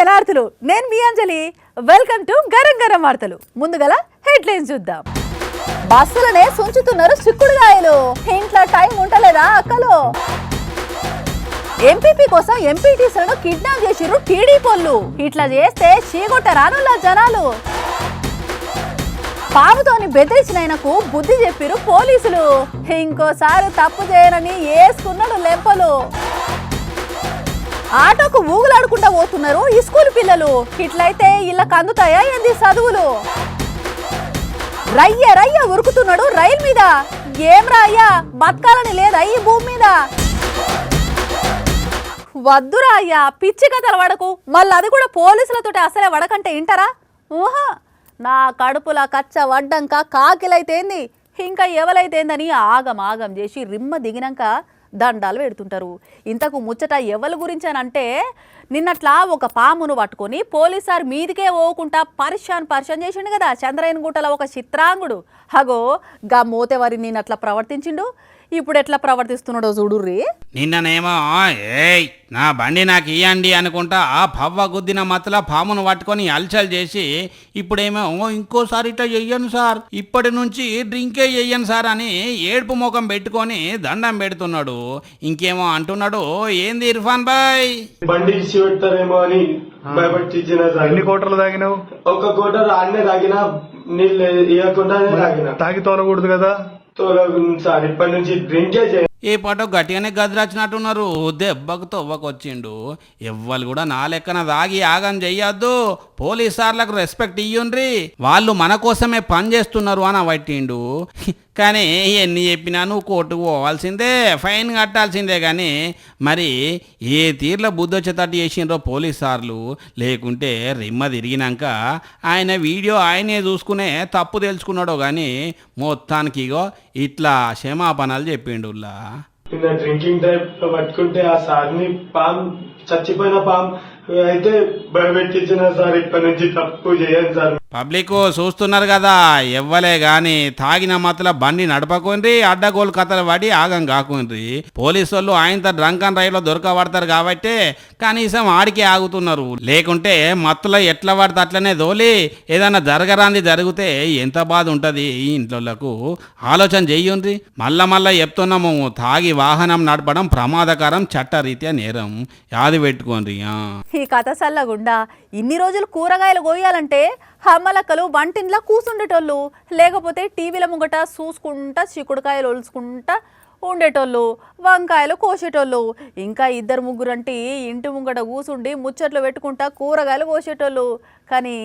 శనార్థులు, నేను మీ అంజలి. Welcome to garam garam వార్తలు. ముందుగల హెడ్లైన్స్ చూద్దాం. బస్సులనే సుంచుతున్నారు చిక్కుడుగాయలు. ఇంట్లో టైం ఉండలేదా అక్కలు? ఎంపీపీ కోసం ఎంపీటీసీలను కిడ్నాప్ చేసిర్రు టీడీపోళ్ళు. ఇట్లా చేస్తే చీగొట్ట రానుల జనాలు. పాముతోని బెదిరించిన ఆయనకు బుద్ధి చెప్పిరు పోలీసులు. ఇంకోసారి తప్పు చేయనని వేసుకున్నాడు లెంపలు. ఆటోకు ఊగులాడుకుంటా పోతున్నారు ఈ స్కూల్ పిల్లలు. ఇట్లయితే ఇళ్ళకి అందుతాయా ఏంది చదువులు? రయ్య రయ్య ఉరుకుతున్నాడు రైలు మీద. ఏం రాయ్యా, బతకాలని లేదా ఈ భూమి మీద? వద్దురా అయ్యా, పిచ్చి కథలు వడకు. మళ్ళీ అది కూడా పోలీసులతోటి అసలే వడకంటే ఇంటరా? ఊహా, నా కడుపులా కచ్చ వడ్డంక కాకిలైతేంది ఇంకా ఎవలైతేందని ఆగం ఆగం చేసి రిమ్మ దిగినాక దండాలు పెడుతుంటారు. ఇంతకు ముచ్చట ఎవరి గురించి అని అంటే, నిన్నట్లా ఒక పామును పట్టుకొని పోలీసారు మీదికే పోకుండా పరిశాన్ చేసిండు కదా చంద్రయ్య గుట్టలో ఒక చిత్రాంగుడు. హగో గా మోతేవారి నిన్నట్లా ప్రవర్తించిండు. ఇప్పుడు ఎట్లా ప్రవర్తిస్తున్నాడో చూడుర్రి. నిన్ననేమో ఏయ్ నా బండి నాకు ఇయ్యండి అనుకుంటా ఆ పవ్వ గుద్దిన మతల పామును పట్టుకొని అల్చల్ చేసి, ఇప్పుడేమో ఇంకోసారి ఇట్లా చెయ్యను సార్, ఇప్పటి నుంచి డ్రింకే చెయ్యను సార్ అని ఏడుపు ముఖం పెట్టుకొని దండం పెడుతున్నాడు. ఇంకేమో అంటున్నాడు. ఏంది ఇర్ఫాన్ బాయ్, బండి ఇచ్చి పెడతారేమో అని భయపట్టించిన సార్. ఎన్ని కోటర్లు తాగినావు? ఒక కోటర్ ఆడనే తాగినా, నీళ్ళు ఇవ్వకుండానే తాగినా. తాగి తోలకూడదు కదా సార్, ఇప్పటి నుంచి డ్రింకే చేయ. ఏ పాటో గట్టిగానే గదిరాచినట్టున్నారు. దెబ్బకు తొవ్వకొచ్చిండు. ఎవ్వరు కూడా నా లెక్కన దాగి ఆగం చెయ్యొద్దు, పోలీసార్లకు రెస్పెక్ట్ ఇయ్యుండ్రి, వాళ్ళు మన కోసమే పని చేస్తున్నారు అని పట్టిండు. కానీ ఎన్ని చెప్పినా నువ్వు కోర్టుకు పోవాల్సిందే, ఫైన్ కట్టాల్సిందే. కానీ మరి ఏ తీర్ల బుద్ధొచ్చేటట్టు చేసిండ్రో పోలీసార్లు. లేకుంటే రిమ్మ తిరిగినాక ఆయన వీడియో ఆయనే చూసుకునే తప్పు తెలుసుకున్నాడో కానీ మొత్తానికి ఇగో ఇట్లా క్షమాపణలు చెప్పిండుల్లా. నిన్న డ్రింకింగ్ టైప్ లో పట్టుకుంటే ఆ సార్ని పామ్, చచ్చిపోయిన పామ్ అయితే భయపెట్టించిన సార్. ఇప్పటి నుంచి తప్పు చేయను సార్. పబ్లిక్ చూస్తున్నారు కదా, ఎవ్వలే గాని తాగిన మతల బండి నడపకుండ్రి, అడ్డగోలు కథలు పడి ఆగం కాకుండ్రి. పోలీసు వాళ్ళు ఆయనతో డ్రంక్ అండ్ డ్రైవ్ లో దొరకబడతారు కాబట్టి కనీసం ఆడికే ఆగుతున్నారు. లేకుంటే మత్తులో ఎట్లా పడితే అట్లనే దోలి ఏదన్నా జరగరాంది జరిగితే ఎంత బాధ ఉంటది ఈ ఇంట్లోలకు. ఆలోచన చెయ్యుండ్రి. మళ్ళా చెప్తున్నాము, తాగి వాహనం నడపడం ప్రమాదకరం, చట్టరీత్యా నేరం. యాది పెట్టుకోండి. ఈ కథ సల్లగుండా ఇన్ని రోజులు కూరగాయలు కోయాలంటే హమ్మలక్కలు వంటింట్లో కూసుండేటోళ్ళు, లేకపోతే టీవీల ముంగట చూసుకుంటా చిక్కుడుకాయలు ఒలుచుకుంటా ఉండేటోళ్ళు, వంకాయలు కోసేటోళ్ళు. ఇంకా ఇద్దరు ముగ్గురు అంటే ఇంటి ముంగట కూసుండి ముచ్చట్లు పెట్టుకుంటా కూరగాయలు కోసేటోళ్ళు. కానీ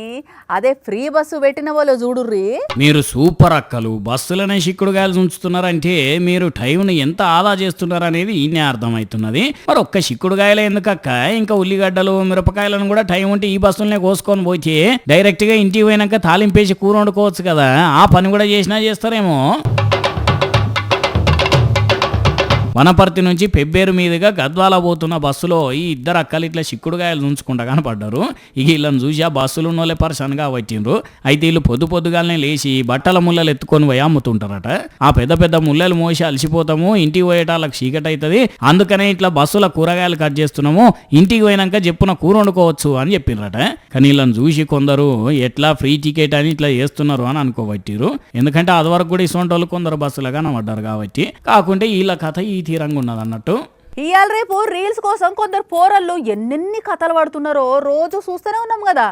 అదే ఫ్రీ బస్సు పెట్టిన వాళ్ళు చూడుర్రి. మీరు సూపర్ అక్కలు, బస్సులనే చిక్కుడుగాయలు ఉంచుతున్నారంటే మీరు టైంని ఎంత ఆదా చేస్తున్నారు అనేది ఈయనే అర్థమవుతున్నది. మరి ఒక్క చిక్కుడుగాయలే ఎందుకక్క, ఇంకా ఉల్లిగడ్డలు మిరపకాయలను కూడా టైం ఉంటే ఈ బస్సులనే కోసుకొని పోయి డైరెక్ట్ గా ఇంటికి పోయినాక తాలింపేసి కూర వండుకోవచ్చు కదా. ఆ పని కూడా చేస్తారేమో. వనపర్తి నుంచి పెబ్బేరు మీదుగా గద్వాల పోతున్న బస్సులో ఈ ఇద్దరు అక్కలు ఇట్లా చిక్కుడుగాయలు ఉంచుకుంటా కనపడ్డారు. ఇక వీళ్ళని చూసి ఆ బస్సులు ఉన్నోళ్ళే పర్సన్గా వచ్చిండ్రు. అయితే వీళ్ళు పొద్దుగాలనే లేచి బట్టల ముళ్ళలు ఎత్తుకొని పోయి అమ్ముతుంటారట. ఆ పెద్ద ముళ్ళలు మోసి అలసిపోతాము, ఇంటికి పోయేటాళ్ళకి చీకటి అవుతుంది, అందుకనే ఇట్లా బస్సుల కూరగాయలు కట్ చేస్తున్నాము, ఇంటికి పోయినాక చెప్పున కూర వండుకోవచ్చు అని చెప్పిండ్రట. కానీ వీళ్ళని చూసి కొందరు ఎట్లా ఫ్రీ టికెట్ అని ఇట్లా చేస్తున్నారు అని అనుకోబట్టిరు. ఎందుకంటే అది వరకు కూడా ఇటువంటి వాళ్ళు కొందరు బస్సులుగా కనబడ్డారు కాబట్టి. కాకుంటే వీళ్ళ కథ ఈ తీరంగా ఉన్నది అన్నట్టు. ఇవాళ రేపు రీల్స్ కోసం కొందరు పోరళ్ళు ఎన్నెన్ని కథలు పడుతున్నారో రోజు చూస్తూనే ఉన్నాం కదా.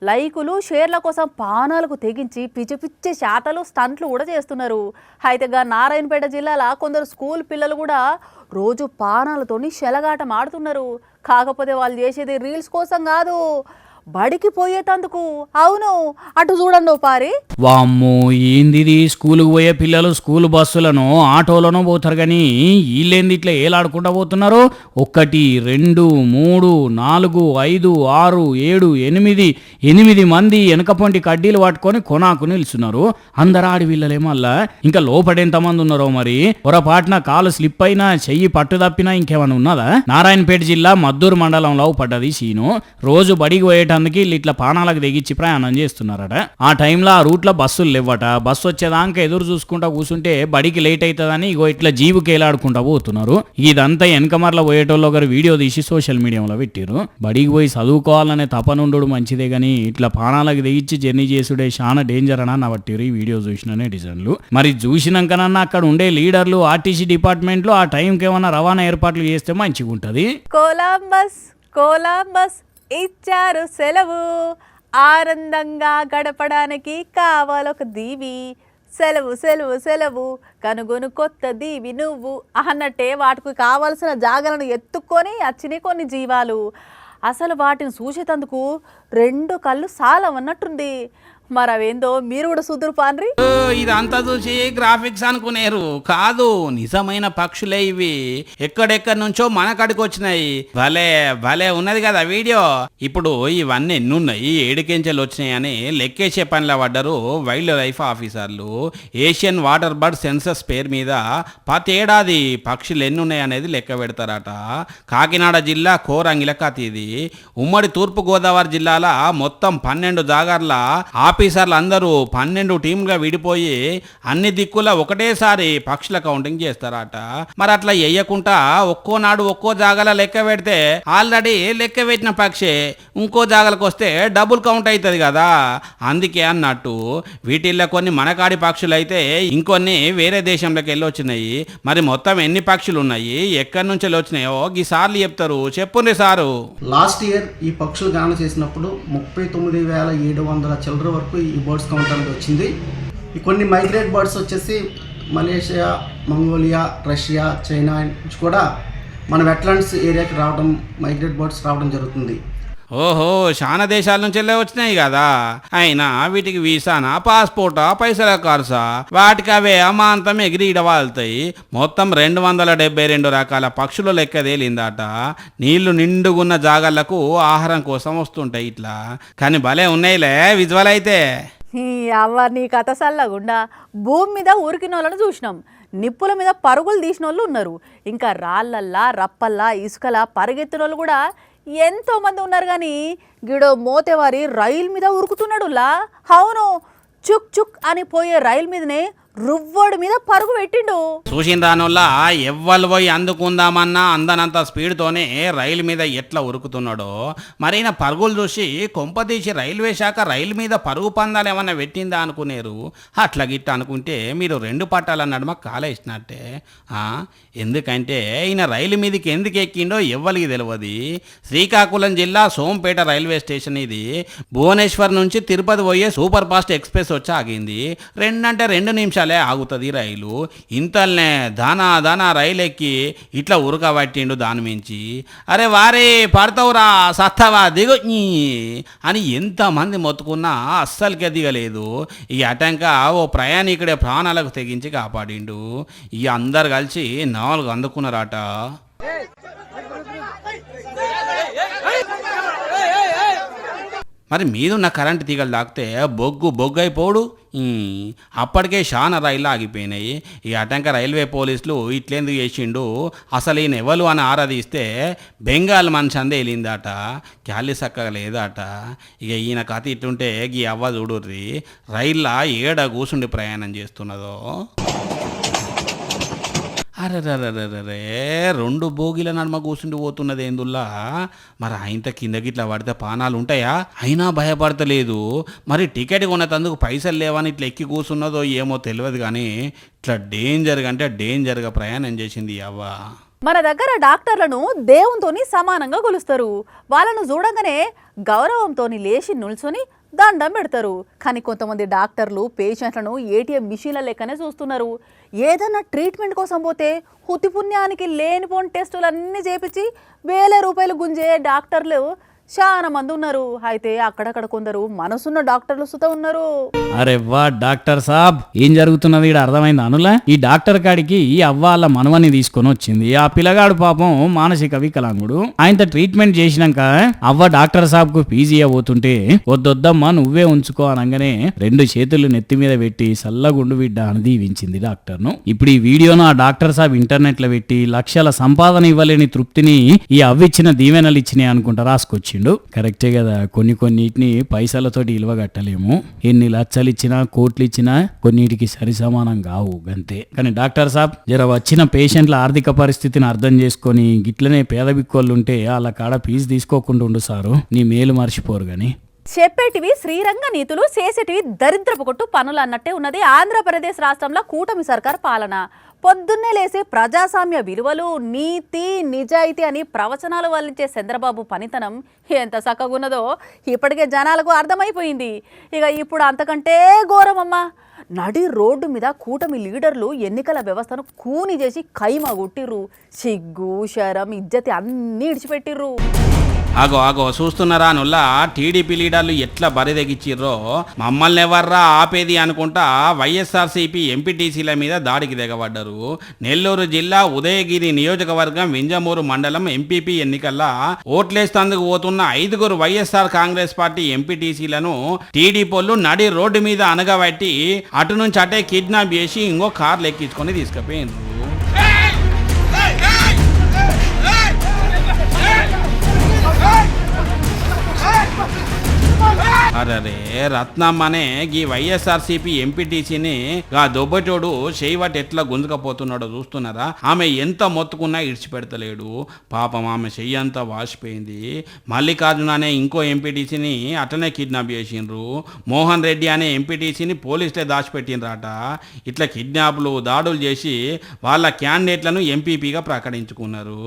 లైకులు షేర్ల కోసం పానాలకు తెగించి పిచ్చి శాతలు స్టంట్లు కూడా చేస్తున్నారు. అయితే నారాయణపేట జిల్లాలో కొందరు స్కూల్ పిల్లలు కూడా రోజు పానాలతోని శలగాటం ఆడుతున్నారు. కాకపోతే వాళ్ళు చేసేది రీల్స్ కోసం కాదు, బడికి పోయేటందుకు. అవును, అటు చూడండి పారి. వామ్మో, ఏంది స్కూలుకు పోయే పిల్లలు స్కూల్ బస్సులను ఆటోలను పోతారు కానీ వీళ్ళేంది ఇట్లా ఏలాడుకుంటా పోతున్నారు. 1 2 3 4 5 6 7 8 మంది వెనకపొంటి కడ్డీలు పట్టుకొని కొనాకు నిలుచున్నారు. అందరు ఆడి వీళ్ళలే. మళ్ళా ఇంకా లోపడెంతమంది ఉన్నారో మరి. పొరపాటున కాలు స్లిప్ అయినా చెయ్యి పట్టు తప్పినా ఇంకేమైనా ఉన్నదా? నారాయణపేట జిల్లా మద్దూరు మండలంలో పడ్డది సీను. రోజు బడికి పోయేట అందుకే వీళ్ళు ఇట్లా పానాలకు తెగించి ప్రయాణం చేస్తున్నారట. ఆ టైంలో ఆ రూట్లో బస్సులు లేవట. బస్సు వచ్చేదాకా ఎదురు చూసుకుంటా కూర్చుంటే బడికి లేట్ అవుతుందని ఇగో ఇట్లా జీవుకి ఏలాడుకుంటా పోతున్నారు. ఇదంతా వెనకమర్ల పోయేటోళ్ళు ఒకరు వీడియో తీసి సోషల్ మీడియాలో పెట్టారు. బడికి పోయి చదువుకోవాలనే తపనుండు మంచిదే గానీ ఇట్లా పానాలకు తెగించి జర్నీ చేసుడే చాలా డేంజర్ అని అన్నబట్టిరు ఈ వీడియో చూసిన నెటిజన్లు. మరి చూసినాకనన్నా అక్కడ ఉండే లీడర్లు ఆర్టీసీ డిపార్ట్మెంట్లో ఆ టైంకి ఏమన్నా రవాణా ఏర్పాట్లు చేస్తే మంచిగా ఉంటుంది. కొలంబస్ ఇచ్చారు సెలవు, ఆనందంగా గడపడానికి కావాలొక దీవి, సెలవు సెలవు సెలవు కనుగొను కొత్త దీవి నువ్వు అన్నట్టే వాటికి కావలసిన జాగలను ఎత్తుక్కొని వచ్చినాయి కొన్ని జీవాలు. అసలు వాటిని చూసేటందుకు 2 కళ్ళు సాలవన్నట్టుంది. మరి అవేందో మీరు కూడా సుదురు పాన్రి. ఇదంతా చూసి గ్రాఫిక్స్ అనుకునేరు కాదు, నిజమైన పక్షులే ఇవి. ఎక్కడెక్కడి నుంచో మన కాడికి వచ్చినాయి. భలే భలే ఉన్నది కదా వీడియో. ఇప్పుడు ఇవన్నీ ఎన్నున్నాయి, ఏడికెంచెలు వచ్చినాయి అని లెక్కేసే పనిలో పడ్డారు వైల్డ్ లైఫ్ ఆఫీసర్లు. ఏషియన్ వాటర్ బర్డ్ సెన్సస్ పేరు మీద ప్రతి ఏడాది పక్షులు ఎన్నున్నాయి అనేది లెక్క పెడతారట. కాకినాడ జిల్లా కోరంగిల కథ ఇది. ఉమ్మడి తూర్పుగోదావరి జిల్లాల మొత్తం 12 జాగార్ల ఆఫీసర్లు అందరూ 12 టీంలుగా విడిపోయి అన్ని దిక్కుల ఒకటేసారి పక్షుల కౌంటింగ్ చేస్తారట. మరి అట్లా వేయకుండా ఒక్కో నాడు ఒక్కో జాగాల లెక్క పెడితే ఆల్రెడీ లెక్క పెట్టిన పక్షి ఇంకో జాగాలకు వస్తే డబుల్ కౌంట్ అవుతుంది కదా. అందుకే అన్నట్టు వీటిల్లో కొన్ని మనకాడి పక్షులు అయితే ఇంకొన్ని వేరే దేశంలోకి వెళ్ళి వచ్చినాయి. మరి మొత్తం ఎన్ని పక్షులు ఉన్నాయి, ఎక్కడి నుంచి వచ్చినాయో ఈ సార్లు చెప్తారు. చెప్పుంది సారు. లాస్ట్ ఇయర్ ఈ పక్షులు గణన చేసినప్పుడు 39,700 చిల్లర వరకు ఈ బర్డ్స్ కౌంట్ అనేది వచ్చింది. ఈ కొన్ని మైగ్రేట్ బర్డ్స్ వచ్చేసి మలేషియా, మంగోలియా, రష్యా, చైనా నుంచి కూడా మన వెట్లాండ్స్ ఏరియాకి రావడం, మైగ్రేట్ బర్డ్స్ రావడం జరుగుతుంది. ఓహో, చాలా దేశాల నుంచి వచ్చినాయి కదా. అయినా వీటికి వీసానా, పాస్పోర్టా, పైసల ఖర్చా, వాటికి అవే అమాంతం ఎగిరి ఇడవాళ్తాయి. మొత్తం 272 రకాల పక్షులు లెక్క తేలిందట. నీళ్లు నిండుగున్న జాగాలకు ఆహారం కోసం వస్తుంటాయి ఇట్లా. కానీ భలే ఉన్నాయిలే విజువల్ అయితే. అవ్వ నీ కథ సల్లగుండా. భూమి మీద ఊరికిన వాళ్ళని చూసినాం, నిప్పుల మీద పరుగులు తీసిన వాళ్ళు ఉన్నారు, ఇంకా రాళ్ళల్లా రప్పల్లా ఇసుకలా పరిగెత్తిన వాళ్ళు కూడా ఎంతో మంది ఉన్నారు. కానీ గిడో మోతేవారి రైలు మీద ఉరుకుతున్నాడులా. అవును, చుక్ చుక్ అని పోయే రైలు మీదనే రువ్వడి మీద పరుగు పెట్టిండు. చూసిన దానివల్ల ఎవ్వరు పోయి అందుకుందామన్నా అందనంత స్పీడ్తోనే రైలు మీద ఎట్లా ఉరుకుతున్నాడో. మరి నా పరుగులు చూసి కొంపదీసి రైల్వే శాఖ రైలు మీద పరుగు పందాలు ఏమన్నా పెట్టిందా అనుకునేరు. అట్లా గిట్ట అనుకుంటే మీరు 2 పట్టాల నడుమ కాలేసినట్టే. ఎందుకంటే ఈయన రైలు మీదకి ఎందుకు ఎక్కిండో ఎవ్వరికి తెలియదు. శ్రీకాకుళం జిల్లా సోంపేట రైల్వే స్టేషన్ ఇది. భువనేశ్వర్ నుంచి తిరుపతి పోయే సూపర్ ఫాస్ట్ ఎక్స్ప్రెస్ వచ్చి ఆగింది. 2 నిమిషాలు ఆగుతుంది రైలు. ఇంతల్నే దానా రైలు ఎక్కి ఇట్లా ఉరకబట్టిండు దాని మించి. అరే వారే పడతావురా, సత్తవా, దిగు అని ఎంతమంది మొత్తుకున్నా అస్సలకే దిగలేదు. ఈ అటంక ఓ ప్రయాణికుడే ప్రాణాలకు తెగించి కాపాడిండు. ఇక అందరు కలిసి 4 అందుకున్నారట. మరి మీదున్న కరెంటు తీగలు తాకితే బొగ్గు అయిపోడు. అప్పటికే చాలా రైళ్ళు ఆగిపోయినాయి. ఈ అటంక రైల్వే పోలీసులు ఇట్లెందుకు చేసిండు, అసలు ఈయన ఎవరు అని ఆరాధిస్తే బెంగాల్ మనిషి అందే వెళ్ళిందట. క్యాలీ చక్కగా లేదట. ఇక ఈయన కథ ఇట్టుంటే ఈ అవ్వ చూడుర్రి రైళ్ళ ఏడ కూసుండి ప్రయాణం చేస్తున్నదో. అరే 2 బోగిల నడుమ కూర్చుండి పోతున్నది ఏందుల్లా. మరి ఆయనతో కిందకి ఇట్లా పడితే పానాలు ఉంటాయా? అయినా భయపడతలేదు. మరి టికెట్ కొనేందుకు పైసలు లేవని ఇట్లా ఎక్కి కూర్చున్నదో ఏమో తెలియదు. కానీ ఇట్లా డేంజర్గా ప్రయాణం చేసింది అవ్వ. మన దగ్గర డాక్టర్లను దేవునితోని సమానంగా కొలుస్తారు. వాళ్ళను చూడగానే గౌరవంతోని లేచి నిల్చొని దండం పెడతారు. కానీ కొంతమంది డాక్టర్లు పేషెంట్లను ఏటీఎం మిషన్ల లెక్కనే చూస్తున్నారు. ఏదన్నా ట్రీట్మెంట్ కోసం పోతే హుతి పుణ్యానికి లేనిపోని టెస్టులు అన్నీ చేపించి ₹1000 గుంజే డాక్టర్లు చాలా మంది ఉన్నారు. అయితే అక్కడక్కడ కొందరు మనసున్న డాక్టర్లు సుత ఉన్నారు. అరే వా డాక్టర్ సాబ్, ఏం జరుగుతున్నది ఇక్కడ అర్థమైంది అనులా? ఈ డాక్టర్ కాడికి ఈ అవ్వాళ్ళ మనవని తీసుకొని వచ్చింది. ఆ పిల్లగాడు పాపం మానసిక వికలాంగుడు. ఆయనతో ట్రీట్మెంట్ చేసినాక అవ్వ డాక్టర్ సాబ్ కు పీజీ పోతుంటే వద్దొద్దమ్మా నువ్వే ఉంచుకో అనగానే 2 చేతులు నెత్తి మీద పెట్టి సల్లగుండు బిడ్డ అని దీవించింది డాక్టర్ను. ఇప్పుడు ఈ వీడియోను ఆ డాక్టర్ సాబ్ ఇంటర్నెట్ లో పెట్టి లక్షల సంపాదన ఇవ్వలేని తృప్తిని ఈ అవ్విచ్చిన దీవెనలు ఇచ్చినాయి అనుకుంటా రాసుకొచ్చి చేసిండు. కరెక్టే కదా, కొన్నిటిని పైసలతోటి ఇలువ కట్టలేము. ఎన్ని లక్షలు ఇచ్చినా కోట్లు ఇచ్చినా కొన్నిటికి సరి సమానం కావు గంతే. కానీ డాక్టర్ సాబ్ జర వచ్చిన పేషెంట్ల ఆర్థిక పరిస్థితిని అర్థం చేసుకొని గిట్లనే పేద బిక్కోళ్ళు ఉంటే వాళ్ళ కాడ ఫీజు తీసుకోకుండా ఉండు సారు, నీ మేలు మర్చిపోరు గాని. చెప్పేటివి శ్రీరంగ నీతులు, చేసేటివి దరిద్రపు కొట్టు పనులు అన్నట్టే ఉన్నది ఆంధ్రప్రదేశ్ రాష్ట్రంలో కూటమి సర్కార్ పాలన. పొద్దున్నే లేసి ప్రజాస్వామ్య విలువలు, నీతి, నిజాయితీ అని ప్రవచనాలు వల్లించే చంద్రబాబు పనితనం ఎంత చక్కగున్నదో ఇప్పటికే జనాలకు అర్థమైపోయింది. ఇక ఇప్పుడు అంతకంటే ఘోరమమ్మా, నడి రోడ్డు మీద కూటమి లీడర్లు ఎన్నికల వ్యవస్థను కూని చేసి కైమ కొట్టిర్రు. సిగ్గు, శరం, ఇజ్జతి అన్నీ ఇడిచిపెట్టిర్రు. ఆగో చూస్తున్నారా నుల్లా టీడీపీ లీడర్లు ఎట్లా బరిదెగిచ్చిర్రో. మమ్మల్ని ఎవర్రా ఆపేది అనుకుంటా వైఎస్ఆర్సీపీ ఎంపీటీసీల మీద దాడికి దిగబడ్డారు. నెల్లూరు జిల్లా ఉదయగిరి నియోజకవర్గం వింజమూరు మండలం ఎంపీపీ ఎన్నికల్లో ఓట్లేస్తందుకు పోతున్న 5 వైఎస్ఆర్ కాంగ్రెస్ పార్టీ ఎంపీటీసీలను టీడీపీలు నడి రోడ్డు మీద అనగబట్టి అటు నుంచి అటే కిడ్నాప్ చేసి ఇంకో కార్లు ఎక్కించుకొని తీసుకుపోయినారు. అరే రత్నమ్మనే గీ వైఎస్ఆర్సీపీ ఎంపీటీసీని గా దొబ్బటోడు చేయవట్ ఎట్లా గుంజుకపోతున్నాడో చూస్తున్నారా. ఆమె ఎంత మొత్తుకున్నా ఇడిచిపెడతలేడు. పాపం ఆమె చెయ్యంతా వాసిపోయింది. మల్లికార్జున అనే ఇంకో ఎంపీటీసీని అటనే కిడ్నాప్ చేసిండ్రు. మోహన్ రెడ్డి అనే ఎంపీటీసీని పోలీసులే దాచిపెట్టినరాట. ఇట్లా కిడ్నాప్లు, దాడులు చేసి వాళ్ళ క్యాండిడేట్లను ఎంపీపీగా ప్రకటించుకున్నారు.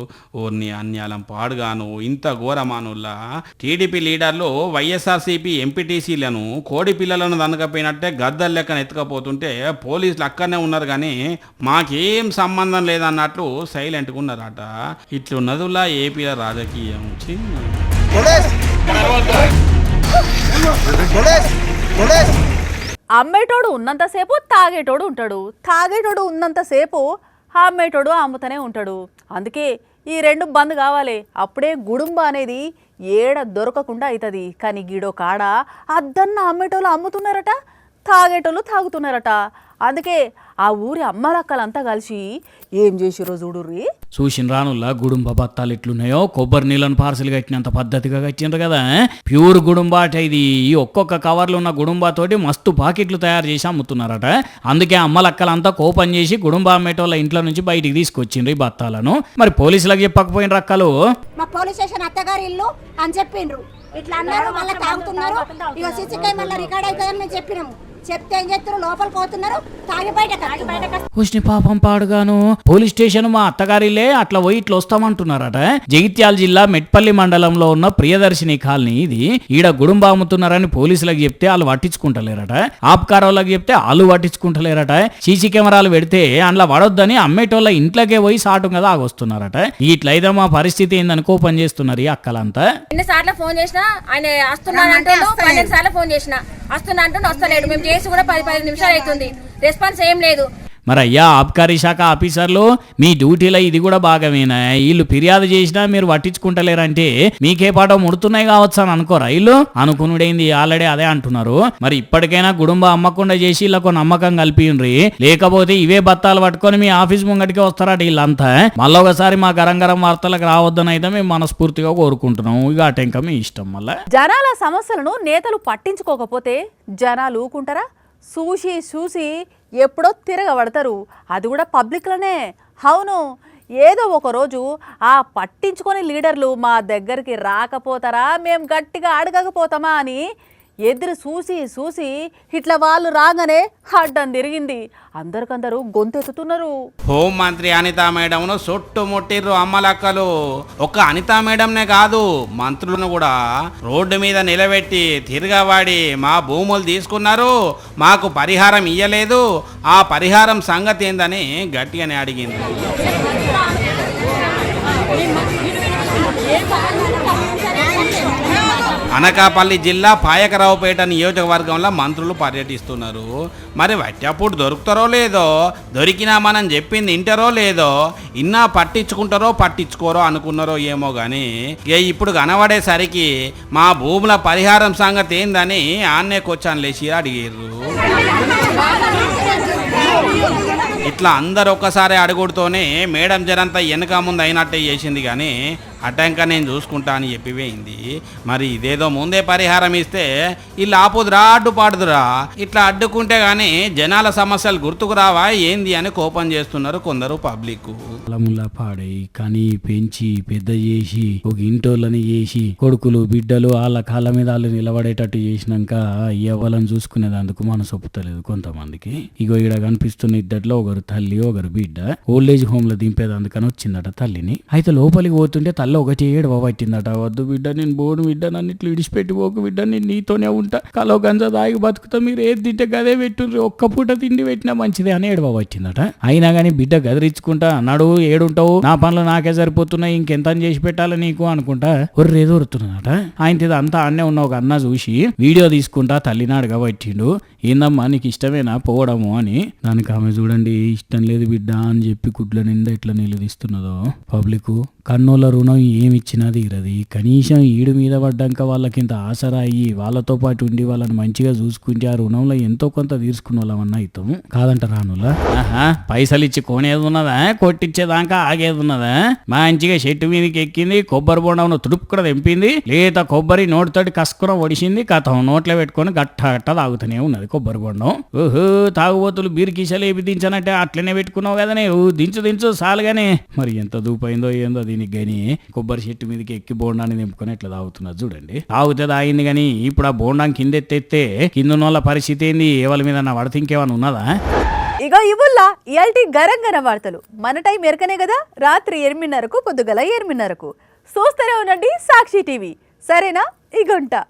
ఓర్ని అన్యాలం పాడుగాను ఇంత ఘోరమానుల్లా టీడీపీ లీడర్లు వైఎస్ఆర్సీపీ ఎంపీటీసీలను కోడి పిల్లలను దనకపోయినట్టే గద్దలు లెక్కన ఎత్తుకపోతుంటే పోలీసులు అక్కడనే ఉన్నారు కానీ మాకేం సంబంధం లేదన్నట్లు సైలెంట్గా ఉన్నారట. ఇట్లున్నదిలా ఏపీల రాజకీయం. అమ్మేటోడు ఉన్నంతసేపు తాగేటోడు ఉంటాడు, తాగేటోడు ఉన్నంతసేపు అమ్మేటోడు అమ్ముతూనే ఉంటాడు. అందుకే ఈ రెండు బంద్ కావాలి. అప్పుడే గుడుంబ అనేది ఏడ దొరకకుండా అవుతుంది. కానీ గీడో కాడ అద్దన్న అమ్మేటోళ్ళు అమ్ముతున్నారట, తాగేటోళ్ళు తాగుతున్నారట. అందుకే ఆ ఊరి అమ్మలక్కలంతా కలిసి ఏం చేసిరో చూడుర్రి. చూసిన రానుల్లా గుడుంబ బత్తాలు ఎట్లున్నాయో, కొబ్బరి నీళ్ళను పార్సల్ కట్టినంత పద్ధతిగా కట్టిండ్రు కదా. ప్యూర్ గుడుంబాట ఇది. ఈ ఒక్కొక్క కవర్లు ఉన్న గుడుంబాతోటి మస్తు పాకెట్లు తయారు చేసి అమ్ముతున్నారట. అందుకే అమ్మలక్కలంతా కోపం చేసి గుడుంబ అమ్మేటోళ్ళ ఇంట్లో నుంచి బయటికి తీసుకొచ్చిండ్రు ఈ బత్తాలను. మరి పోలీసులకు చెప్పకపోయిన రక్కలు మా పోలీస్ స్టేషన్ అత్తగారి ఇల్లు అని చెప్పిండ్రు. ఇట్లా అన్నారు, మళ్ళీ తాగుతున్నారు. ఇక సీసీ కెమెరా రికార్డ్ అవుతుందని మేము చెప్పినాము. చెప్తే ఏం చేస్తారు, లోపలికి పోతున్నారు, తాగి బయట హుష్ని పాపం పాడుగాను. పోలీస్ స్టేషన్ మా అత్తగారిలే అట్లా పోయి ఇట్లా వస్తామంటున్నారట. జగిత్యాల జిల్లా మెట్పల్లి మండలంలో ఉన్న ప్రియదర్శిని కాలనీ ఇది. ఈడ గుడుంబ అమ్ముతున్నారని పోలీసులకు చెప్తే వాళ్ళు పట్టించుకుంటలేరట. ఆప్కారోళ్ళకి చెప్తే వాళ్ళు పట్టించుకుంటలేరట. సీసీ కెమెరాలు పెడితే అందులో పడొద్దని అమ్మేటోళ్ళ ఇంట్లోకే పోయి సాటు కదా ఆగొస్తున్నారట. ఇట్లయితే మా పరిస్థితి ఏందని కోపం చేస్తున్నారు ఈ అక్కలంతా. ఎన్నిసార్లు ఫోన్ చేసినా ఆయన వస్తున్నానంటే 12 సార్లు ఫోన్ చేసినా వస్తున్నా అంటూ వస్తలేడు. మేము చేసి కూడా 10 నిమిషాలు అవుతుంది, రెస్పాన్స్ ఏం లేదు. మరి అయ్యా ఆబ్కారీ శాఖ ఆఫీసర్లు, మీ డ్యూటీలో ఇది కూడా భాగమేనా? వీళ్ళు ఫిర్యాదు చేసినా మీరు పట్టించుకుంటలేరంటే మీకే పాటో ముడుతున్నాయి కావచ్చు అని అనుకోరా? వీళ్ళు అనుకునుడైంది ఆల్రెడీ అదే అంటున్నారు. మరి ఇప్పటికైనా గుడుంబ అమ్మకుండా చేసి వీళ్ళకు నమ్మకం కల్పియండ్రి. లేకపోతే ఇవే బత్తాలు పట్టుకొని మీ ఆఫీస్ ముంగటికే వస్తారట వీళ్ళంతా. మళ్ళొకసారి మా గరం వార్తలకు రావద్దని అయితే మేము మనస్ఫూర్తిగా కోరుకుంటున్నాం. ఇక అటెంక మీ ఇష్టం. మళ్ళీ జనాల సమస్యలను నేతలు పట్టించుకోకపోతే జనాలు ఊకుంటారా? చూసి ఎప్పుడో తిరగబడతారు. అది కూడా పబ్లిక్లోనే. అవును, ఏదో ఒకరోజు ఆ పట్టించుకొని లీడర్లు మా దగ్గరికి రాకపోతారా, మేము గట్టిగా అడగకపోతామా అని ఎదురు చూసి ఇట్లా వాళ్ళు రాగానే అడ్డం తిరిగింది. అందరికందరూ గొంతెత్తుతున్నారు. హోంమంత్రి అనితా మేడంను చుట్టుముట్టిర్రు అమ్మలక్కలు. ఒక్క అనితా మేడంనే కాదు, మంత్రులను కూడా రోడ్డు మీద నిలబెట్టి తిరగవాడి మా భూములు తీసుకున్నారు, మాకు పరిహారం ఇయ్యలేదు, ఆ పరిహారం సంగతి ఏందని గట్టిగానే అడిగింది. అనకాపల్లి జిల్లా పాయకరావుపేట నియోజకవర్గంలో మంత్రులు పర్యటిస్తున్నారు. మరి వట్టప్పుడు దొరుకుతారో లేదో, దొరికినా మనం చెప్పింది వింటారో లేదో, ఇన్నా పట్టించుకోరో అనుకున్నారో ఏమో కానీ ఇప్పుడు కనబడేసరికి మా భూముల పరిహారం సంగతి ఏందని ఆన్నేకొచ్చాను లేచి అడిగారు. ఇట్లా అందరు ఒక్కసారి అడుగుడుతోనే మేడం జరంతా వెనక ముందు అయినట్టే చేసింది కానీ అటంక నేను చూసుకుంటా అని చెప్పిపోయింది. మరి ఇదేదో ముందే పరిహారం ఇస్తే వీళ్ళు ఆపుదురా అడ్డుపాడుదురా, ఇట్లా అడ్డుకుంటే గానీ జనాల సమస్యలు గుర్తుకు రావా ఏంది అని కోపం చేస్తున్నారు కొందరు పబ్లిక్. ముల్లా పాడై కానీ పెంచి పెద్ద చేసి ఒక ఇంటోళ్ళని చేసి కొడుకులు బిడ్డలు వాళ్ళ కాళ్ళ మీద వాళ్ళు నిలబడేటట్టు చేసినాక ఎవ్వలని చూసుకునేదందుకు మనసు ఒప్పుతలేదు కొంతమందికి. ఇగో ఈడ కనిపిస్తున్న ఇద్దట్లో ఒకరు తల్లి ఒకరు బిడ్డ ఓల్డేజ్ హోమ్ లో దింపేదందుకని వచ్చిందట తల్లిని. అయితే లోపలికి పోతుంటే తల్లి ఒకటి ఏడువ పట్టిందట. వద్దు బిడ్డ, నేను బోను బిడ్డ, నన్ను ఇట్లా విడిచిపెట్టి పోకు బిడ్డ, నేను నీతోనే ఉంటా, కలో గంజ దాగి బతుకుతా, మీరు ఏది తింటే గదే పెట్టుండ్రి, ఒక్క పూట తిండి పెట్టినా మంచిదే అని ఏడువ పట్టిందట. అయినా కానీ బిడ్డ గదిరించుకుంటా నడు ఏడుంటావు, నా పనులు నాకే సరిపోతున్నాయి, ఇంకెంత చేసి పెట్టాలి నీకు అనుకుంటా ఒర్రేదోరుతున్నదట. ఆయన అంతా అన్నే ఉన్న ఒక అన్న చూసి వీడియో తీసుకుంటా తల్లినాడుగా పట్టిండు. ఏందమ్మా నీకు ఇష్టమేనా పోవడము అని. దానికి ఆమె చూడండి ఇష్టం లేదు బిడ్డ అని చెప్పి గుడ్ల నిండా ఇట్లా నిలదీస్తున్నదో. పబ్లిక్ కన్నోళ్ళ రుణం ఏమిచ్చినది ఇరది, కనీసం ఈడు మీద పడ్డాక వాళ్ళకింత ఆసరా అయ్యి వాళ్ళతో పాటు ఉండి వాళ్ళని మంచిగా చూసుకుంటే ఆ రుణంలో ఎంతో కొంత తీర్చుకున్న వాళ్ళమన్నా అవుతాము కాదంట రానులా. పైసలు ఇచ్చి కొనేది ఉన్నదా, కొట్టించేదాకా ఆగేది ఉన్నదా? మంచిగా చెట్టు మీదకి ఎక్కింది, కొబ్బరి బొండం తుడుపుకుడ తెంపింది, లేత కొబ్బరి నోటితోటి కసుకున ఒడిసింది, కథం నోట్లో పెట్టుకొని గట్ట గట్ట తాగుతూనే ఉన్నది కొబ్బరి బొండం. ఓహో తాగుబోతులు బీరికిసలేపి దించనంటే అట్లనే పెట్టుకున్నావు కదనే, దించు దించు సాలుగానే. మరి ఎంత దూపైందో ఏందో దీనికి గాని కొబ్బరి చెట్టు మీదకి ఎక్కి బోండాన్ని నింపుకొని ఎట్లా తాగుతున్నది చూడండి. తాగుతే తాగింది గాని ఇప్పుడు ఆ బోండాన్ని కిందెత్తేస్తే కిందనోళ్ళ పరిస్థితి ఏంది, ఎవరి మీద నా వడత ఇంకేమైనా ఉన్నదా? ఇగో ఇవుల్లా ఇయాల్టి గరంగన వార్తలు. మన టైం ఎరకనే కదా, రాత్రి 8:30కు పొద్దుగల 8:30కు చూస్తూనే ఉండండి సాక్షి టీవీ. సరేనా? ఇగుంటా.